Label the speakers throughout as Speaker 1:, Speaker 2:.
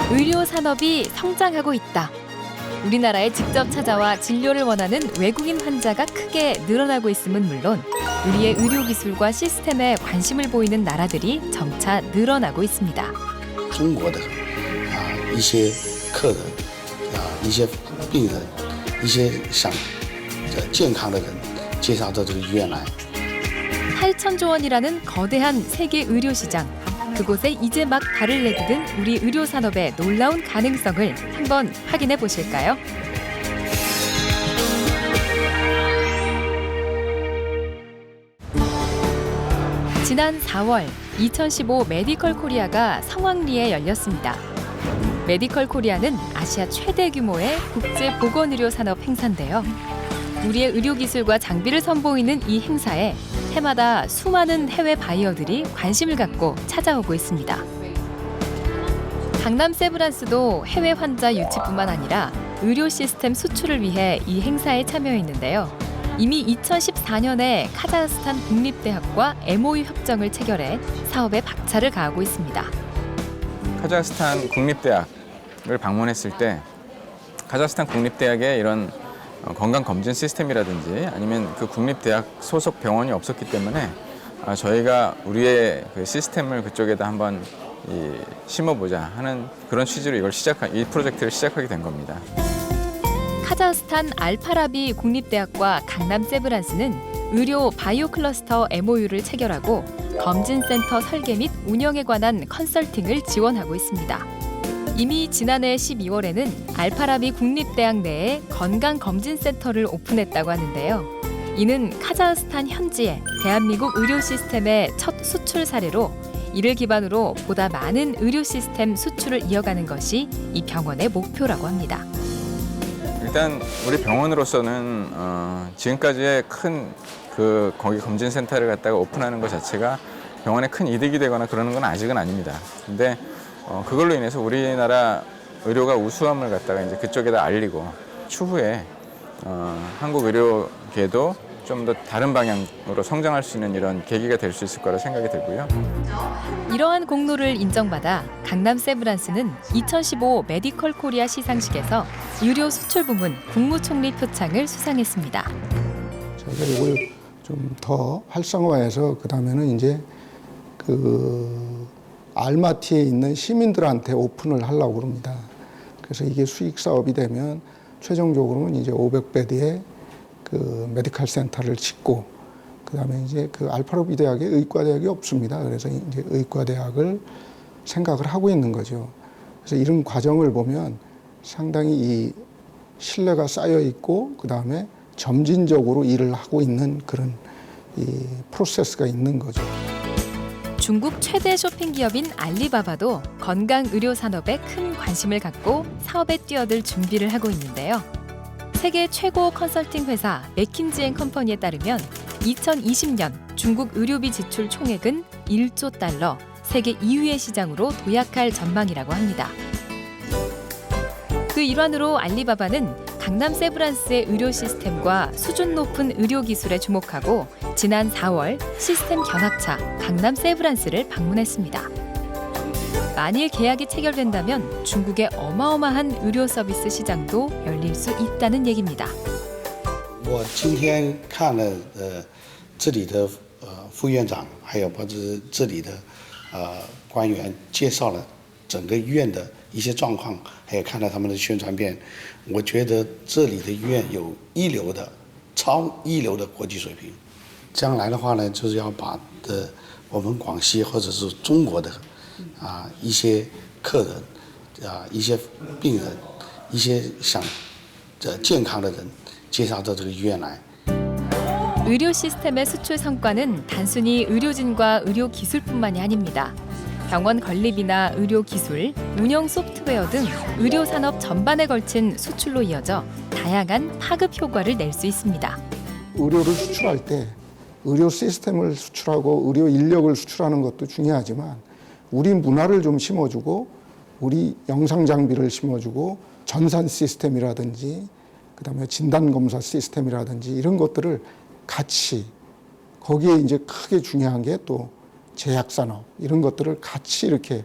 Speaker 1: 의료 산업이 성장하고 있다. 우리나라에 직접 찾아와 진료를 원하는 외국인 환자가 크게 늘어나고 있음은 물론 우리의 의료 기술과 시스템에 관심을 보이는 나라들이 점차 늘어나고 있습니다.
Speaker 2: 中国的一些客人一些病人一些想健康的人介绍到这个医院来
Speaker 1: 8천조 원이라는 거대한 세계 의료 시장. 그곳에 이제 막 발을 내디딘 우리 의료 산업의 놀라운 가능성을 한번 확인해 보실까요? 지난 4월 2015 메디컬 코리아가 성황리에 열렸습니다. 메디컬 코리아는 아시아 최대 규모의 국제 보건의료 산업 행사인데요. 우리의 의료 기술과 장비를 선보이는 이 행사에 해마다 수많은 해외 바이어들이 관심을 갖고 찾아오고 있습니다. 강남 세브란스도 해외 환자 유치뿐만 아니라 의료 시스템 수출을 위해 이 행사에 참여했는데요. 이미 2014년에 카자흐스탄 국립대학과 MOU 협정을 체결해 사업에 박차를 가하고 있습니다.
Speaker 3: 카자흐스탄 국립대학을 방문했을 때 카자흐스탄 국립대학의 이런 건강검진 시스템이라든지 아니면 그 국립대학 소속 병원이 없었기 때문에 저희가 우리의 그 시스템을 그쪽에다 한번 심어보자 하는 그런 취지로 이 프로젝트를 시작하게 된 겁니다.
Speaker 1: 카자흐스탄 알파라비 국립대학과 강남 세브란스는 의료 바이오 클러스터 MOU를 체결하고 검진센터 설계 및 운영에 관한 컨설팅을 지원하고 있습니다. 이미 지난해 12월에는 알파라비 국립대학 내에 건강검진센터를 오픈했다고 하는데요. 이는 카자흐스탄 현지의 대한민국 의료 시스템의 첫 수출 사례로 이를 기반으로 보다 많은 의료 시스템 수출을 이어가는 것이 이 병원의 목표라고 합니다.
Speaker 3: 일단 우리 병원으로서는 지금까지의 큰 거기 검진센터를 갖다가 오픈하는 것 자체가 병원에 큰 이득이 되거나 그러는 건 아직은 아닙니다. 근데 그걸로 인해서 우리나라 의료가 우수함을 갖다가 이제 그쪽에다 알리고 추후에 한국 의료계도 좀 더 다른 방향으로 성장할 수 있는 이런 계기가 될 수 있을 거라 생각이 들고요.
Speaker 1: 이러한 공로를 인정받아 강남 세브란스는 2015 메디컬 코리아 시상식에서 의료 수출 부문 국무총리 표창을 수상했습니다.
Speaker 4: 저희가 이걸 좀 더 활성화해서 그다음에는 이제 알마티에 있는 시민들한테 오픈을 하려고 합니다. 그래서 이게 수익 사업이 되면 최종적으로는 이제 500베드의 그 메디컬 센터를 짓고 그다음에 이제 그 알파라비 대학에 의과대학이 없습니다. 그래서 이제 의과대학을 생각을 하고 있는 거죠. 그래서 이런 과정을 보면 상당히 이 신뢰가 쌓여 있고 그다음에 점진적으로 일을 하고 있는 그런 이 프로세스가 있는 거죠.
Speaker 1: 중국 최대 쇼핑 기업인 알리바바도 건강 의료 산업에 큰 관심을 갖고 사업에 뛰어들 준비를 하고 있는데요. 세계 최고 컨설팅 회사 맥킨지앤컴퍼니에 따르면 2020년 중국 의료비 지출 총액은 1조 달러, 세계 2위의 시장으로 도약할 전망이라고 합니다. 그 일환으로 알리바바는 강남 세브란스의 의료 시스템과 수준 높은 의료 기술에 주목하고 지난 4월 시스템 견학차 강남 세브란스를 방문했습니다. 만일 계약이 체결된다면 중국의 어마어마한 의료 서비스 시장도 열릴 수 있다는 얘기입니다.
Speaker 2: 我今天看了这里的副院长还有包括这里的官员介绍了整个医院的一些状况，还有看到他们的宣传片，我觉得这里的医院有一流的、超一流的国际水平。将来的话呢，就是要把我们广西或者是中国的一些客人一些病人一些想健康的人介绍到这个医院来。
Speaker 1: 의료 시스템의 수출 성과는 단순히 의료진과 의료 기술뿐만이 아닙니다. 병원 건립이나 의료 기술, 운영 소프트웨어 등 의료 산업 전반에 걸친 수출로 이어져 다양한 파급 효과를 낼 수 있습니다.
Speaker 4: 의료를 수출할 때 의료 시스템을 수출하고 의료 인력을 수출하는 것도 중요하지만 우리 문화를 좀 심어주고 우리 영상 장비를 심어주고 전산 시스템이라든지 그다음에 진단 검사 시스템이라든지 이런 것들을 같이 거기에 이제 크게 중요한 게 또 제약 산업 이런 것들을 같이 이렇게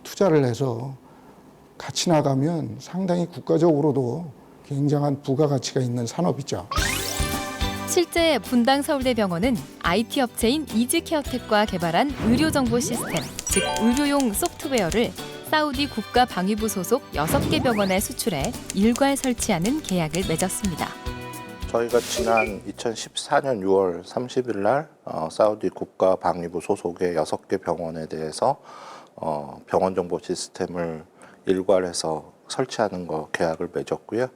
Speaker 4: 투자를 해서 같이 나가면 상당히 국가적으로도 굉장한 부가가치가 있는 산업이죠.
Speaker 1: 실제 분당 서울대병원은 IT 업체인 이즈케어텍과 개발한 의료정보 시스템, 즉 의료용 소프트웨어를 사우디 국가방위부 소속 6개 병원에 수출해 일괄 설치하는 계약을 맺었습니다.
Speaker 5: 저희가 지난 2014년 6월 30일 날 사우디 국가방위부 소속의 6개 병원에 대해서 병원 정보 시스템을 일괄해서 설치하는 거 계약을 맺었고요.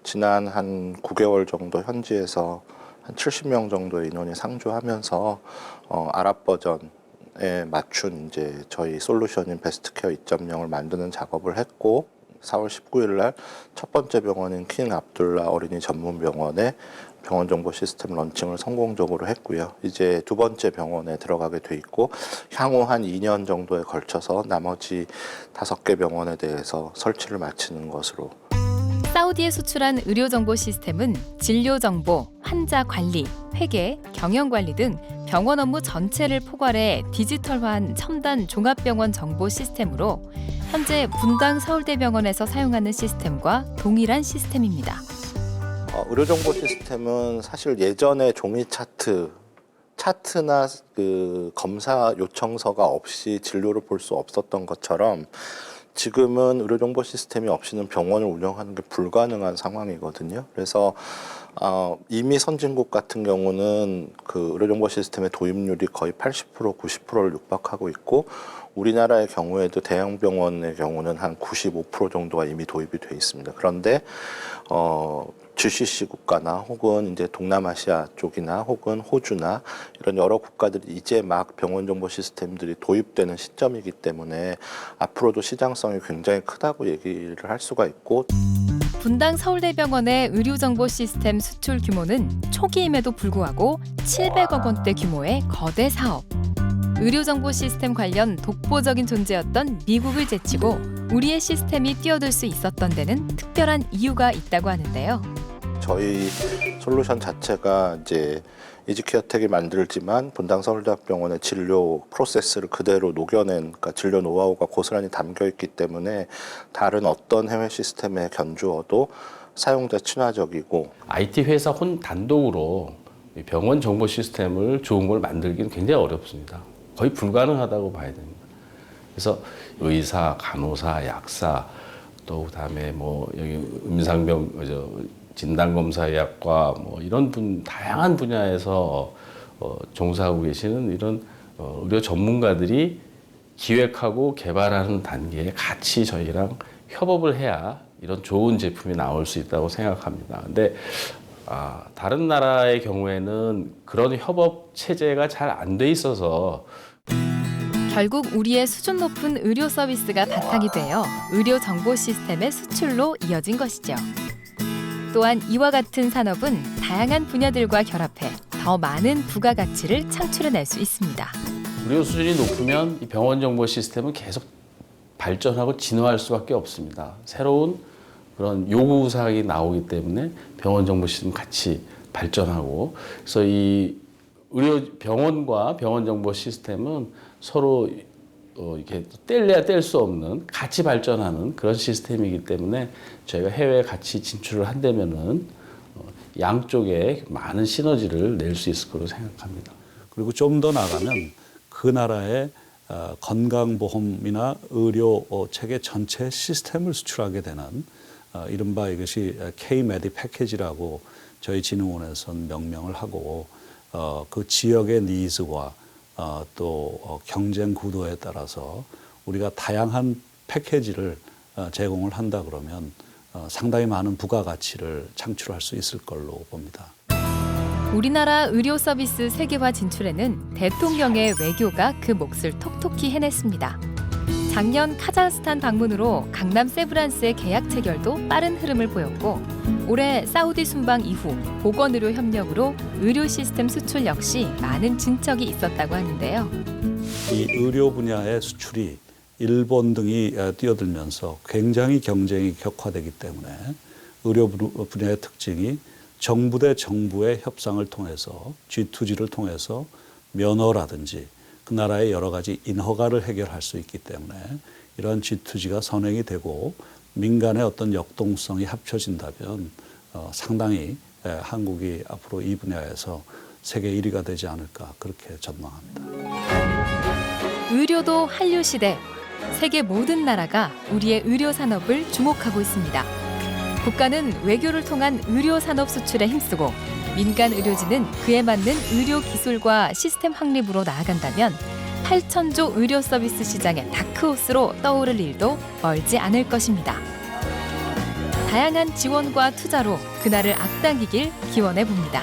Speaker 5: 지난 한 9개월 정도 현지에서 한 70명 정도의 인원이 상주하면서 아랍 버전에 맞춘 이제 저희 솔루션인 베스트케어 2.0을 만드는 작업을 했고 4월 19일 날 첫 번째 병원인 킹 압둘라 어린이 전문 병원에 병원 정보 시스템 런칭을 성공적으로 했고요. 이제 두 번째 병원에 들어가게 돼 있고 향후 한 2년 정도에 걸쳐서 나머지 5개 병원에 대해서 설치를 마치는 것으로.
Speaker 1: 사우디에 수출한 의료정보 시스템은 진료정보, 환자 관리, 회계, 경영관리 등 병원 업무 전체를 포괄해 디지털화한 첨단 종합병원 정보 시스템으로 현재 분당 서울대병원에서 사용하는 시스템과 동일한 시스템입니다.
Speaker 5: 의료정보 시스템은 사실 예전에 종이 차트나 그 검사 요청서가 없이 진료를 볼 수 없었던 것처럼 지금은 의료정보 시스템이 없이는 병원을 운영하는 게 불가능한 상황이거든요. 그래서 이미 선진국 같은 경우는 그 의료정보 시스템의 도입률이 거의 80%, 90%를 육박하고 있고 우리나라의 경우에도 대형 병원의 경우는 한 95% 정도가 이미 도입이 돼 있습니다. 그런데 GCC 국가나 혹은 이제 동남아시아 쪽이나 혹은 호주나 이런 여러 국가들이 이제 막 병원 정보 시스템들이 도입되는 시점이기 때문에 앞으로도 시장성이 굉장히 크다고 얘기를 할 수가 있고
Speaker 1: 분당 서울대병원의 의료정보 시스템 수출 규모는 초기임에도 불구하고 700억 원대 규모의 거대 사업. 의료정보 시스템 관련 독보적인 존재였던 미국을 제치고 우리의 시스템이 뛰어들 수 있었던 데는 특별한 이유가 있다고 하는데요.
Speaker 5: 저희 솔루션 자체가 이제 이즈케어텍이 만들지만 분당 서울대학병원의 진료 프로세스를 그대로 녹여낸, 그러니까 진료 노하우가 고스란히 담겨 있기 때문에 다른 어떤 해외 시스템에 견주어도 사용자 친화적이고
Speaker 6: IT 회사 단독으로 병원 정보 시스템을 좋은 걸 만들기는 굉장히 어렵습니다. 거의 불가능하다고 봐야 됩니다. 그래서 의사, 간호사, 약사, 또 그다음에 뭐 여기 진단검사의학과 뭐 이런 다양한 분야에서 종사하고 계시는 이런 의료 전문가들이 기획하고 개발하는 단계에 같이 저희랑 협업을 해야 이런 좋은 제품이 나올 수 있다고 생각합니다. 근데 다른 나라의 경우에는 그런 협업 체제가 잘 안 돼 있어서
Speaker 1: 결국 우리의 수준 높은 의료 서비스가 바탕이 되어 의료 정보 시스템의 수출로 이어진 것이죠. 또한 이와 같은 산업은 다양한 분야들과 결합해 더 많은 부가가치를 창출해낼 수 있습니다.
Speaker 6: 의료 수준이 높으면 이 병원 정보 시스템은 계속 발전하고 진화할 수밖에 없습니다. 새로운 그런 요구 사항이 나오기 때문에 병원 정보 시스템 같이 발전하고, 그래서 이 병원과 병원 정보 시스템은 서로 이렇게 뗄래야 뗄 수 없는 같이 발전하는 그런 시스템이기 때문에 저희가 해외에 같이 진출을 한다면은 양쪽에 많은 시너지를 낼 수 있을 거로 생각합니다.
Speaker 7: 그리고 좀 더 나가면 그 나라의 건강보험이나 의료 체계 전체 시스템을 수출하게 되는 이른바 이것이 K-메디 패키지라고 저희 진흥원에서는 명명을 하고 그 지역의 니즈와 또 경쟁 구도에 따라서 우리가 다양한 패키지를 제공을 한다 그러면 상당히 많은 부가가치를 창출할 수 있을 걸로 봅니다.
Speaker 1: 우리나라 의료 서비스 세계화 진출에는 대통령의 외교가 그 몫을 톡톡히 해냈습니다. 작년 카자흐스탄 방문으로 강남 세브란스의 계약 체결도 빠른 흐름을 보였고 올해 사우디 순방 이후 보건의료 협력으로 의료 시스템 수출 역시 많은 진척이 있었다고 하는데요.
Speaker 7: 이 의료 분야의 수출이 일본 등이 뛰어들면서 굉장히 경쟁이 격화되기 때문에 의료 분야의 특징이 정부 대 정부의 협상을 통해서 G2G를 통해서 면허라든지 그 나라의 여러 가지 인허가를 해결할 수 있기 때문에 이러한 G2G가 선행이 되고 민간의 어떤 역동성이 합쳐진다면 상당히 한국이 앞으로 이 분야에서 세계 1위가 되지 않을까 그렇게 전망합니다.
Speaker 1: 의료도 한류 시대. 세계 모든 나라가 우리의 의료 산업을 주목하고 있습니다. 국가는 외교를 통한 의료 산업 수출에 힘쓰고 민간 의료진은 그에 맞는 의료 기술과 시스템 확립으로 나아간다면 8천조 의료 서비스 시장의 다크호스로 떠오를 일도 멀지 않을 것입니다. 다양한 지원과 투자로 그날을 앞당기길 기원해 봅니다.